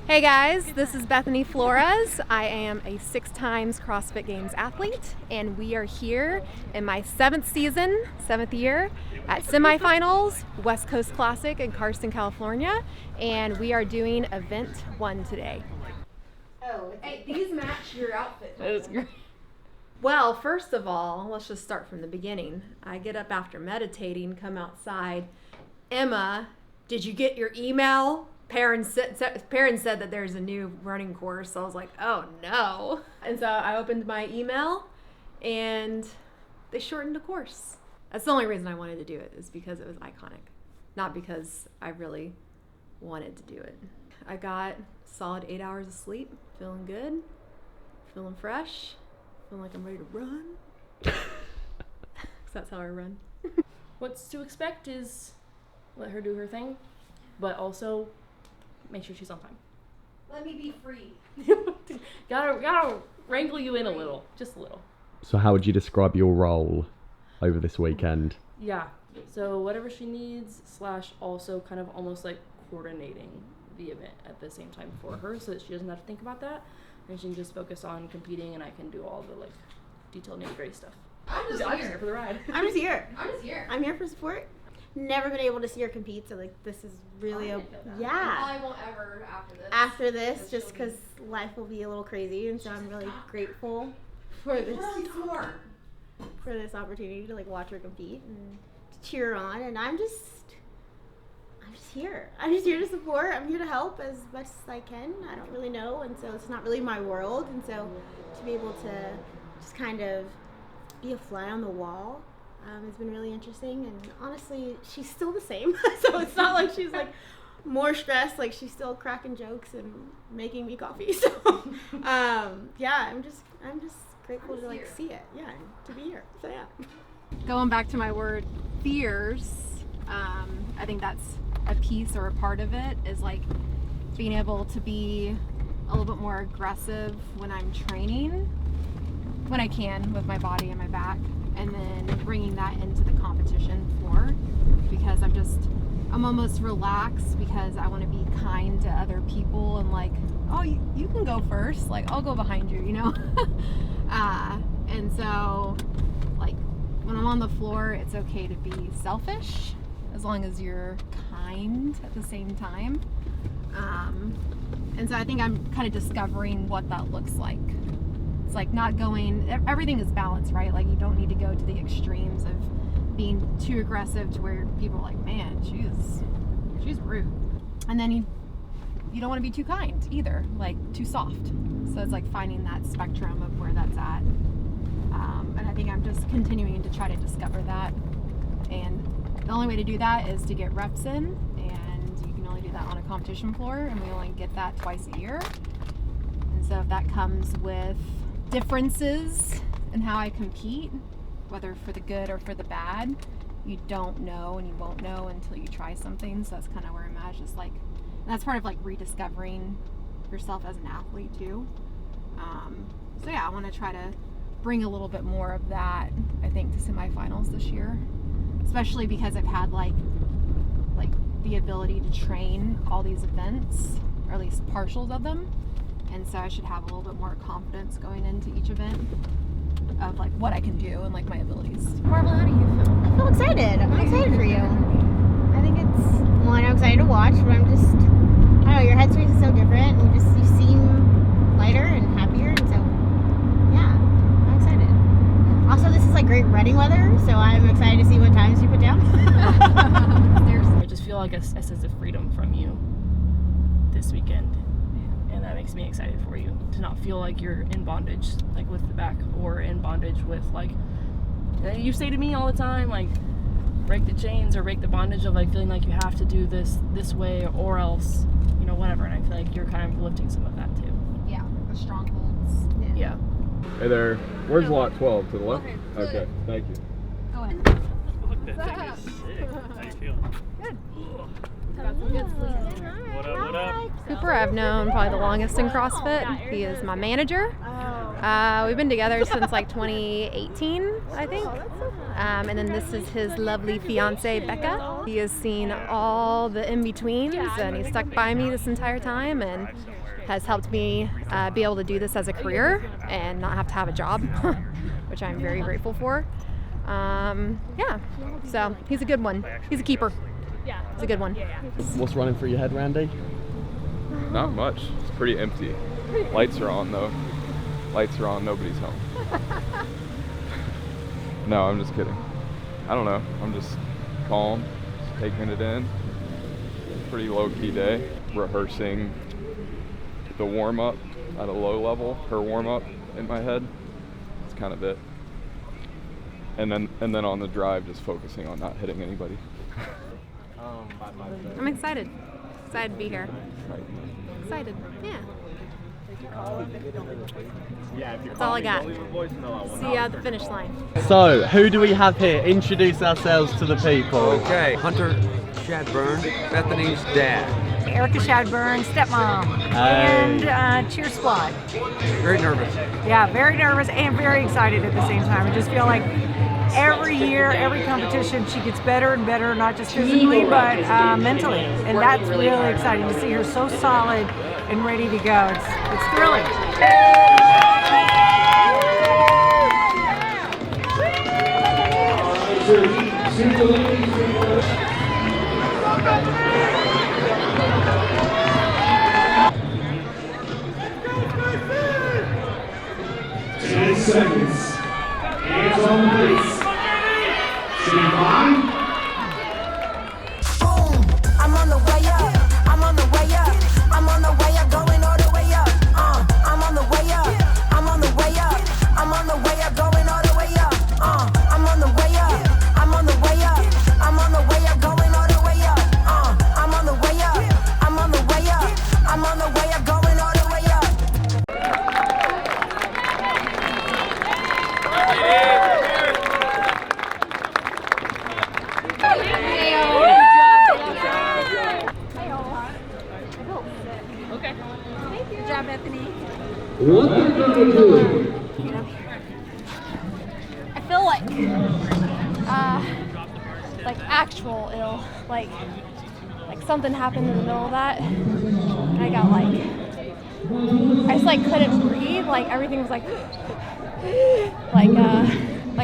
Hey guys, this is Bethany Flores. I am a 6 times CrossFit Games athlete, and we are here in my 7th year at Semifinals, West Coast Classic in Carson, California, and we are doing event 1 today. Oh, hey, these match your outfit. That is great. Well, first of all, let's just start from the beginning. I get up after meditating, come outside. Emma, did you get your email? Perrin said that there's a new running course. So I was like, oh no. And so I opened my email and they shortened the course. That's the only reason I wanted to do it, is because it was iconic, not because I really wanted to do it. I got solid 8 hours of sleep, feeling good, feeling fresh, feeling like I'm ready to run. 'Cause that's how I run. What's to expect is let her do her thing, but also make sure she's on time. Let me be free. gotta wrangle you in a little, just a little. So how would you describe your role over this weekend? Yeah, so whatever she needs / also kind of almost like coordinating the event at the same time for her, so that she doesn't have to think about that and she can just focus on competing, and I can do all the like detailed nitty-gritty stuff. I'm just here for the ride. I'm just here. I'm here for support. Never been able to see her yeah. So like this is really I won't ever after this just because life will be a little crazy, and so I'm really grateful for this opportunity to like watch her compete and to cheer her on. And I'm just here. I'm just here to support. I'm here to help as much as I can. I don't really know, and so it's not really my world, and so to be able to just kind of be a fly on the wall. It's been really interesting, and honestly, she's still the same. So it's not like she's like more stressed. Like she's still cracking jokes and making me coffee. So yeah, I'm just grateful to like see it. Yeah, to be here. So yeah. Going back to my word, fears. I think that's a piece or a part of it, is like being able to be a little bit more aggressive when I'm training, when I can, with my body and my back. And then bringing that into the competition floor, because I'm almost relaxed, because I want to be kind to other people and like, oh, you can go first, like I'll go behind you, you know. And so like when I'm on the floor, it's okay to be selfish as long as you're kind at the same time. And so I think I'm kind of discovering what that looks like. It's like not going, everything is balanced, right? Like you don't need to go to the extremes of being too aggressive to where people are like, man, she's rude. And then you don't want to be too kind either, like too soft. So it's like finding that spectrum of where that's at. And I think I'm just continuing to try to discover that. And the only way to do that is to get reps in, and you can only do that on a competition floor, and we only get that twice a year. And so if that comes with differences in how I compete, whether for the good or for the bad, you don't know, and you won't know until you try something. So that's kind of where I'm at, just like, and that's part of like rediscovering yourself as an athlete too. So yeah, I want to try to bring a little bit more of that, I think, to semifinals this year, especially because I've had like the ability to train all these events, or at least partials of them. And so I should have a little bit more confidence going into each event of like what I can do and like my abilities. Marvel, how do you feel? I feel excited. I'm excited for you. I think I'm excited to watch, but I don't know, your headspace is so different, and you seem lighter and happier, and so yeah, I'm excited. Also, this is like great running weather, so I'm excited to see what times you put down. I just feel like a sense of freedom from you this weekend. And that makes me excited for you, to not feel like you're in bondage, like with the back, or in bondage with like, you say to me all the time, like, break the chains or break the bondage of like feeling like you have to do this way or else, you know, whatever. And I feel like you're kind of lifting some of that too. Yeah, the strongholds. Yeah. Hey there, where's lot 12? To the left? Okay, thank you. Go ahead. Look, that thing is sick. How you feeling? Good. Got some good sleep. What up? Cooper, I've known probably the longest in CrossFit. He is my manager. We've been together since like 2018, I think. And then this is his lovely fiance, Becca. He has seen all the in-betweens, and he's stuck by me this entire time and has helped me be able to do this as a career and not have to have a job, which I'm very grateful for. Yeah, so he's a good one. He's a keeper. He's a good one. What's running through your head, Randy? Not much. It's pretty empty. Lights are on though. Lights are on. Nobody's home. No, I'm just kidding. I don't know. I'm just calm, just taking it in. Pretty low-key day. Rehearsing the warm-up at a low level. Her warm-up in my head. That's kind of it. And then on the drive, just focusing on not hitting anybody. I'm excited. Excited to be here. Excited. Yeah. That's all I got. See you at the finish line. So, who do we have here? Introduce ourselves to the people. Okay, Hunter Shadburn, Bethany's dad. Erica Shadburn, stepmom, Hey. and cheer squad. Very nervous. Yeah, very nervous and very excited at the same time. I just feel like every year, every competition, she gets better and better, not just physically, but mentally. And that's really exciting to see her so solid and ready to go. It's thrilling. Seconds. Hands on the base. Stand by. I'm on the way up. I'm on the way up. I'm on the way up, going all the way up. I'm on the way up. I'm on the way up. I'm on the way up, going all the way up. I'm on the way up. I'm on the way up. I'm on the way up, going all the way up. I'm on the way up. I'm on the way up. I'm on the way up, going all the way up. Good job, Bethany. What they're gonna do. I feel like actual ill, like something happened in the middle of that, and I got I just couldn't breathe, everything was like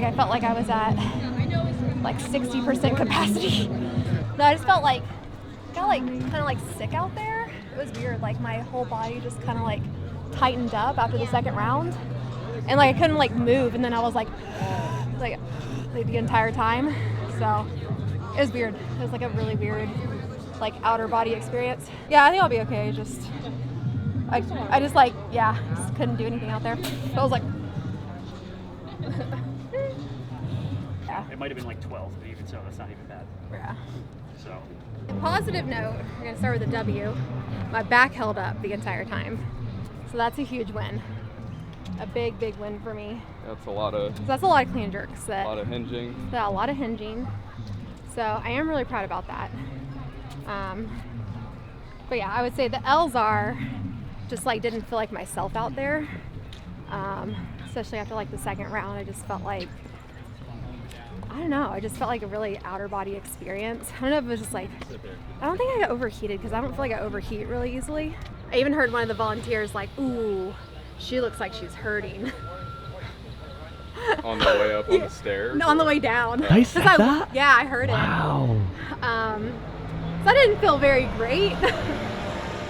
I felt like I was at 60% capacity. No, I just felt got kind of sick out there. It was weird, my whole body just kind of tightened up after the second round, and I couldn't move, and then I was the entire time. So it was weird. It was a really weird outer body experience. Yeah, I think I'll be okay. I just couldn't do anything out there. So I was yeah. It might have been 12, but even so, that's not even bad. Yeah. So. A positive note, we're gonna start with a W. My back held up the entire time. So that's a huge win. A big win for me. That's a lot of clean jerks. a lot of hinging. A lot of hinging. So I am really proud about that. But yeah, I would say the L's are just didn't feel like myself out there. Especially after the second round, I just felt I don't know, I just felt a really outer body experience. I don't know if it was just I don't think I got overheated, because I don't feel like I overheat really easily. I even heard one of the volunteers ooh, she looks like she's hurting. On the way up on the stairs? No, on the way down. They said that? Yeah, I heard it. Wow. So I didn't feel very great.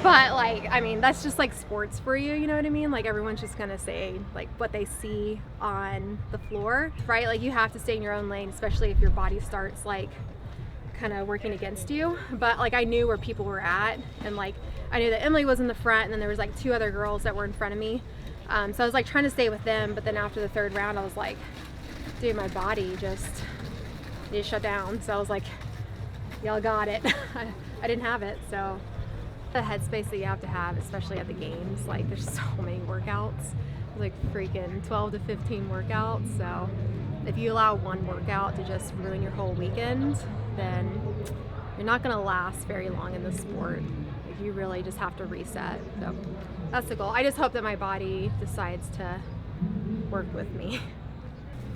But I mean, that's just sports for you, you know what I mean? Everyone's just gonna say what they see on the floor, right? You have to stay in your own lane, especially if your body starts kind of working against you. But I knew where people were at, and I knew that Emily was in the front, and then there was two other girls that were in front of me. So I was trying to stay with them, but then after the third round, I was dude, my body just needed to shut down. So I was y'all got it. I didn't have it, so. The headspace that you have to have, especially at the games, there's so many workouts, freaking 12 to 15 workouts. So if you allow one workout to just ruin your whole weekend, then you're not gonna last very long in the sport. You really just have to reset. So that's the goal. I just hope that my body decides to work with me.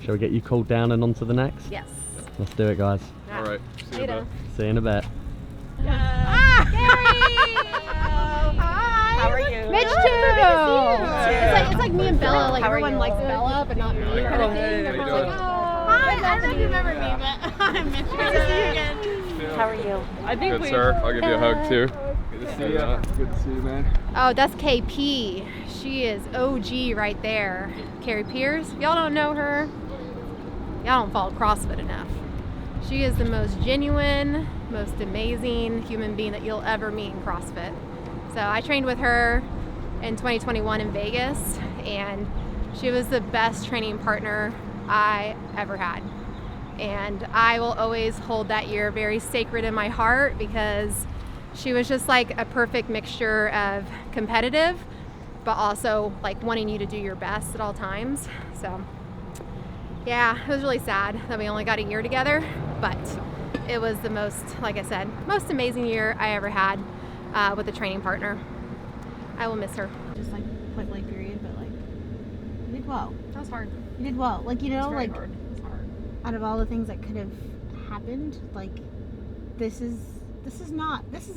Shall we get you called down and on to the next? Yes. Let's do it, guys. All right. See you in a bit. See you in a bit. Hi. How are you? Mitch too. It's like me and Bella. Like everyone likes Bella, but not me. Kind of thing. How you Everyone's like, doing? oh, hi. I don't know if you remember me, but I'm Mitch. Good to see you again. How are you? I think Good, sir. I'll give you a hug too. Good to see you. Good to see you, man. Oh, that's KP. She is OG right there. Carrie Pierce. If y'all don't know her, y'all don't follow CrossFit enough. She is the most genuine, most amazing human being that you'll ever meet in CrossFit. So I trained with her in 2021 in Vegas, and she was the best training partner I ever had. And I will always hold that year very sacred in my heart because she was just like a perfect mixture of competitive, but also like wanting you to do your best at all times. So yeah, it was really sad that we only got a year together, but it was the most, like I said, most amazing year I ever had with a training partner. I will miss her. Just like point blank period, but like you did well. That was hard. You did well. Like, you know, It's very like hard. It's hard. out of all the things that could have happened, like this is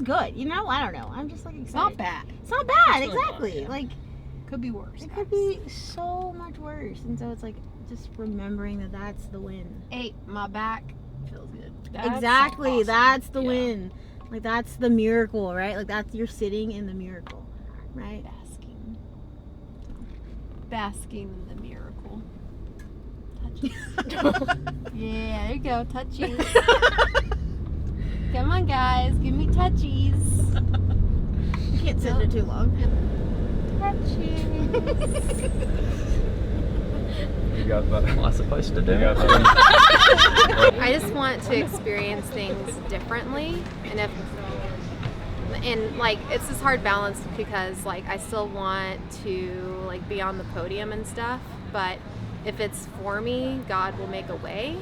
good. You know, I don't know. I'm just like excited. It's not bad. It's not bad, It's really not, exactly. yeah. Like Could be worse. it could be so much worse, and so it's like just remembering that that's the win. Hey, my back feels good. Exactly, awesome. that's the Yeah. win. Like that's the miracle, right? Like that's you're sitting in the miracle, right? Basking in the miracle. Touchies. Yeah, there you go. Touchies. Come on, guys. Give me touchies. You can't sit there too long. Touchies. You got that. What am I supposed to do? You got that. I just want to experience things differently, and like it's this hard balance because like I still want to like be on the podium and stuff, but if it's for me, God will make a way.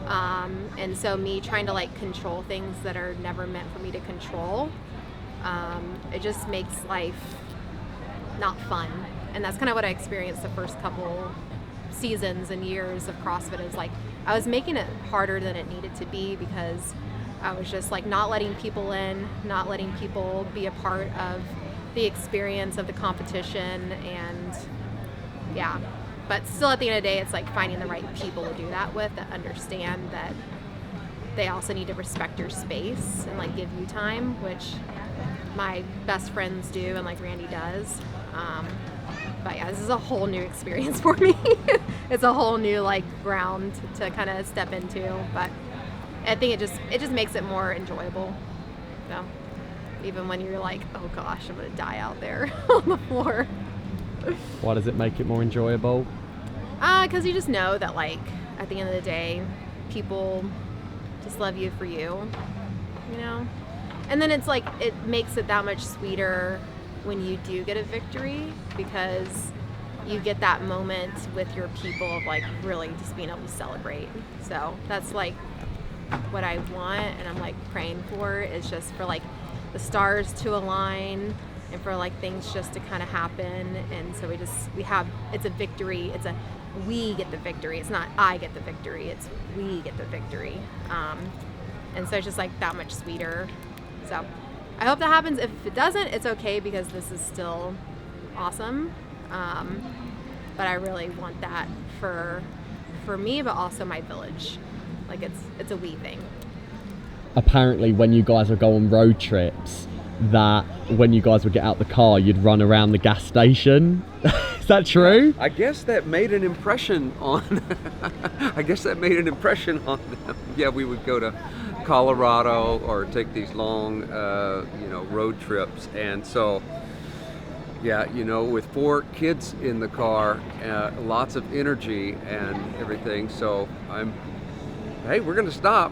And so me trying to like control things that are never meant for me to control, it just makes life not fun. And that's kind of what I experienced the first couple seasons and years of CrossFit. Is like I was making it harder than it needed to be because I was just like not letting people in, not letting people be a part of the experience of the competition, and yeah. But still at the end of the day, it's like finding the right people to do that with that understand that they also need to respect your space and like give you time, which my best friends do and like Randy does. But yeah, this is a whole new experience for me. It's a whole new like ground to kind of step into, but I think it just makes it more enjoyable. So even when you're like, oh gosh, I'm gonna die out there on the floor. Why does it make it more enjoyable? Because you just know that like at the end of the day, people just love you for you, you know? And then it's like, it makes it that much sweeter when you do get a victory because you get that moment with your people of like really just being able to celebrate. So that's like what I want and I'm like praying for is just for like the stars to align and for like things just to kind of happen. And so it's a victory. We get the victory. It's not I get the victory. It's we get the victory. And so it's just like that much sweeter. So I hope that happens. If it doesn't, it's okay because this is still awesome. But I really want that for me, but also my village. Like it's a we thing. Apparently when you guys would go on road trips, that when you guys would get out the car, you'd run around the gas station. Is that true? I guess that made an impression on them. Yeah, we would go to Colorado or take these long, road trips. And so, yeah, with 4 kids in the car, lots of energy and everything. So hey, we're going to stop.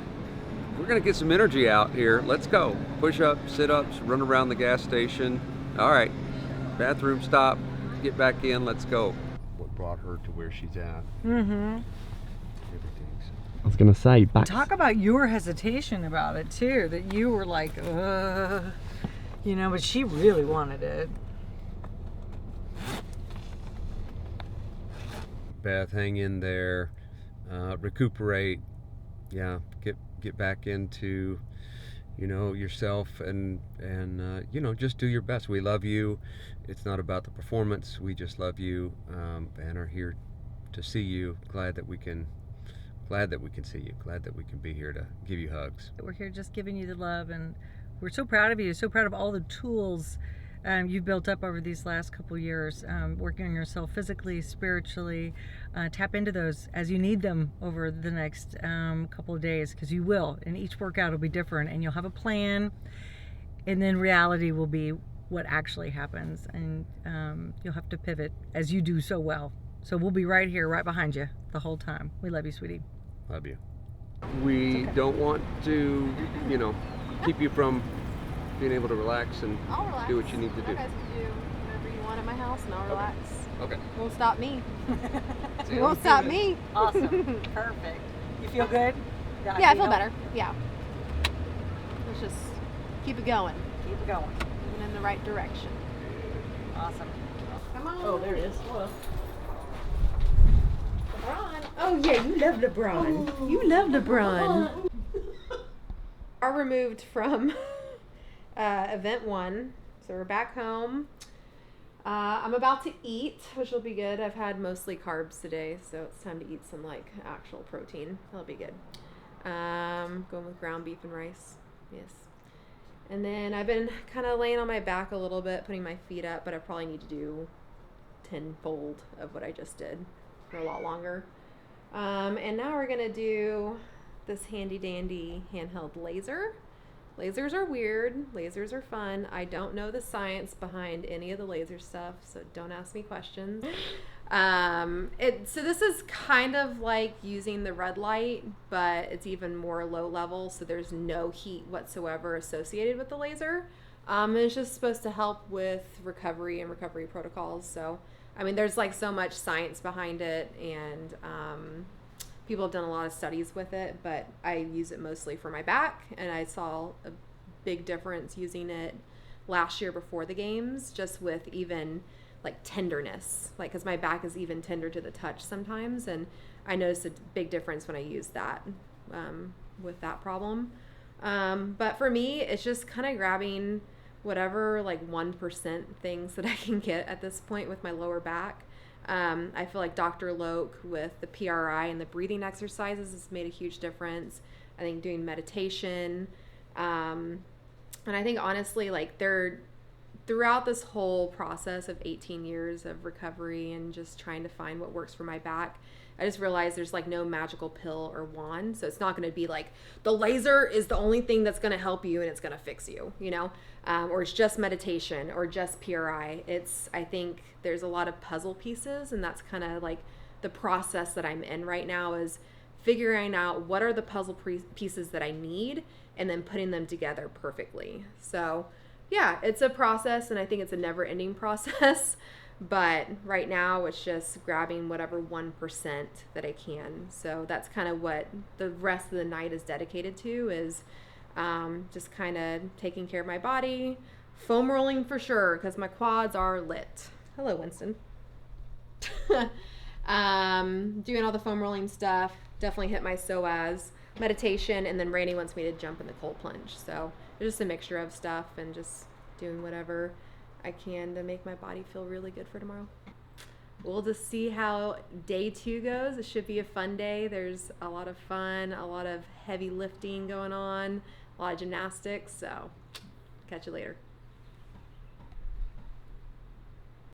We're going to get some energy out here. Let's go. Push-ups, sit-ups, run around the gas station. All right, bathroom stop, get back in, let's go. What brought her to where she's at. Mm-hmm. Everything. I was going to say, back... Talk about your hesitation about it, too, that you were like, but she really wanted it. Beth, hang in there, recuperate, yeah, get back into, yourself, and just do your best. We love you. It's not about the performance. We just love you, and are here to see you. Glad that we can see you. Glad that we can be here to give you hugs. We're here just giving you the love, and we're so proud of you, so proud of all the tools you've built up over these last couple years, working on yourself physically, spiritually. Tap into those as you need them over the next couple of days, because you will, and each workout will be different, and you'll have a plan, and then reality will be what actually happens, and you'll have to pivot as you do so well. So we'll be right here, right behind you the whole time. We love you, sweetie. Love you. We don't want to, keep you from being able to relax and I'll relax. do what you need to do. You guys can do whatever you want at my house, and I'll relax. Okay. Won't stop me. You won't stop me. Awesome. Perfect. You feel good? Yeah, I feel better. Yeah. Let's just keep it going. Keep it going. Moving in the right direction. Awesome. Come on. Oh, there it is. Hello. LeBron. Oh yeah, you love LeBron. You love LeBron. Are removed from event 1, so we're back home. I'm about to eat, which will be good. I've had mostly carbs today, so it's time to eat some actual protein. That'll be good. Going with ground beef and rice. Yes. And then I've been kind of laying on my back a little bit, putting my feet up, but I probably need to do tenfold of what I just did for a lot longer. And now we're gonna do this handy dandy handheld laser. Lasers are weird. Lasers are fun. I don't know the science behind any of the laser stuff, so don't ask me questions. So this is kind of like using the red light, but it's even more low level, so there's no heat whatsoever associated with the laser. It's just supposed to help with recovery and recovery protocols. So, I mean, there's so much science behind it, and people have done a lot of studies with it, but I use it mostly for my back, and I saw a big difference using it last year before the games, just with even tenderness, because my back is even tender to the touch sometimes, and I noticed a big difference when I used that with that problem. But for me, it's just kind of grabbing whatever 1% things that I can get at this point with my lower back. I feel like Dr. Loke with the PRI and the breathing exercises has made a huge difference. I think doing meditation, and I think honestly, they're throughout this whole process of 18 years of recovery and just trying to find what works for my back, I just realized there's no magical pill or wand. So it's not going to be the laser is the only thing that's going to help you and it's going to fix you, or it's just meditation or just PRI. I think there's a lot of puzzle pieces, and that's kind of the process that I'm in right now, is figuring out what are the puzzle pieces that I need and then putting them together perfectly. So yeah, it's a process, and I think it's a never ending process. But right now it's just grabbing whatever 1% that I can. So that's kind of what the rest of the night is dedicated to, is just kind of taking care of my body, foam rolling for sure, because my quads are lit. Hello, Winston. Doing all the foam rolling stuff, definitely hit my psoas, meditation, and then Randy wants me to jump in the cold plunge. So it's just a mixture of stuff and just doing whatever I can to make my body feel really good for tomorrow. We'll just see how day 2 goes. It should be a fun day. There's a lot of fun, a lot of heavy lifting going on, a lot of gymnastics. So catch you later.